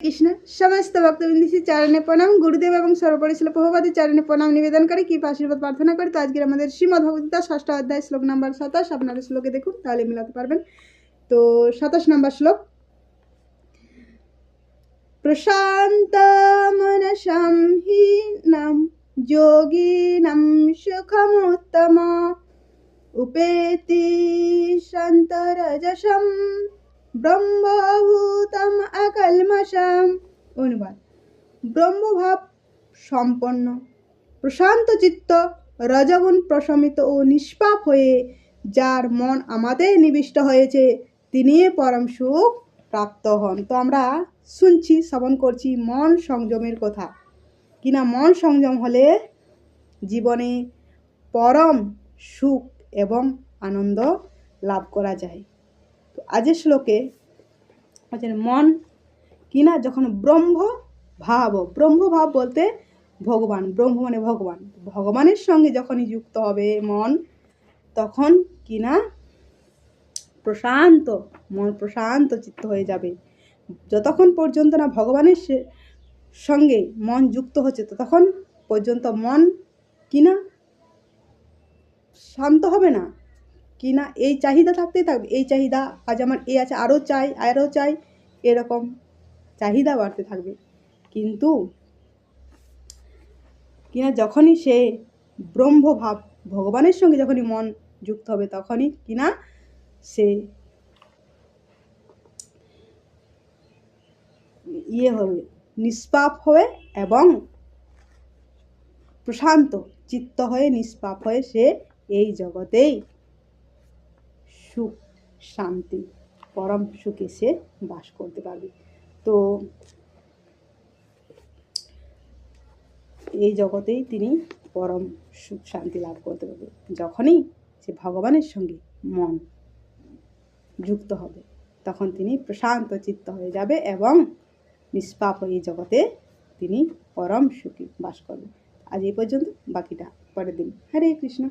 কৃষ্ণ। সমস্ত ভক্তবৃন্দ চরণে প্রণাম। গুরুদেব এবং সর্বোপরি শিল প্রভুপাদের চরণে প্রণাম নিবেদন করে কৃপা আশীর্বাদ প্রার্থনা করি। তো আজকের আমাদের শ্রীমদ্ ভগবদ্গীতা 6ষ্ঠ অধ্যায় শ্লোক নাম্বার 27। আপনারা শ্লোকে দেখুন, তাহলে মিলাতে পারবেন। তো 27 নম্বর শ্লোক। প্রশান্ত মনসাম হীনম যোগিনম সুখমুত্তম উপেতি শান্তরজসম ব্রহ্মভূতম অকল্মষম। অনুবাদ: ব্রহ্মভাব সম্পন্ন, প্রশান্ত চিত্ত, রজগুণ প্রশমিত ও নিষ্পাপ হয়ে যার মন আমাদের নিবিষ্ট হয়েছে, তিনি পরম সুখ প্রাপ্ত হন। তো আমরা শুনছি, শ্রবণ করছি মন সংযমের কথা, কিনা মন সংযম হলে জীবনে পরম সুখ এবং আনন্দ লাভ করা যায়। তো আজের শ্লোকে মন কিনা যখন ব্রহ্মভাব বলতে ভগবান, ব্রহ্ম মানে ভগবান, ভগবানের সঙ্গে যখনই যুক্ত হবে মন, তখন কিনা মন প্রশান্ত চিত্ত হয়ে যাবে। যতক্ষণ পর্যন্ত না ভগবানের সঙ্গে মন যুক্ত হচ্ছে, ততক্ষণ পর্যন্ত মন কিনা শান্ত হবে না, কিনা এই চাহিদা থাকতেই থাকবে। এই চাহিদা, আজ আমার এই আছে, আরও চাই, এরকম চাহিদা বাড়তে থাকবে। কিন্তু কিনা যখনই সে ব্রহ্মভাব, ভগবানের সঙ্গে যখনই মন যুক্ত হবে, তখনই কিনা সে হবে, নিষ্পাপ হয়ে এবং প্রশান্ত চিত্ত হয়ে, নিষ্পাপ হয়ে সে এই জগতেই সুখ, শান্তি, পরম সুখে সে বাস করতে পারবে। তো এই জগতেই তিনি পরম সুখ শান্তি লাভ করতে পারবে যখনই সে ভগবানের সঙ্গে মন যুক্ত হবে। তখন তিনি প্রশান্ত চিত্ত হয়ে যাবে এবং নিষ্পাপ হয়ে এই জগতে তিনি পরম সুখী বাস করবেন। আজ এই পর্যন্ত, বাকিটা পরের দিন। হরে কৃষ্ণ।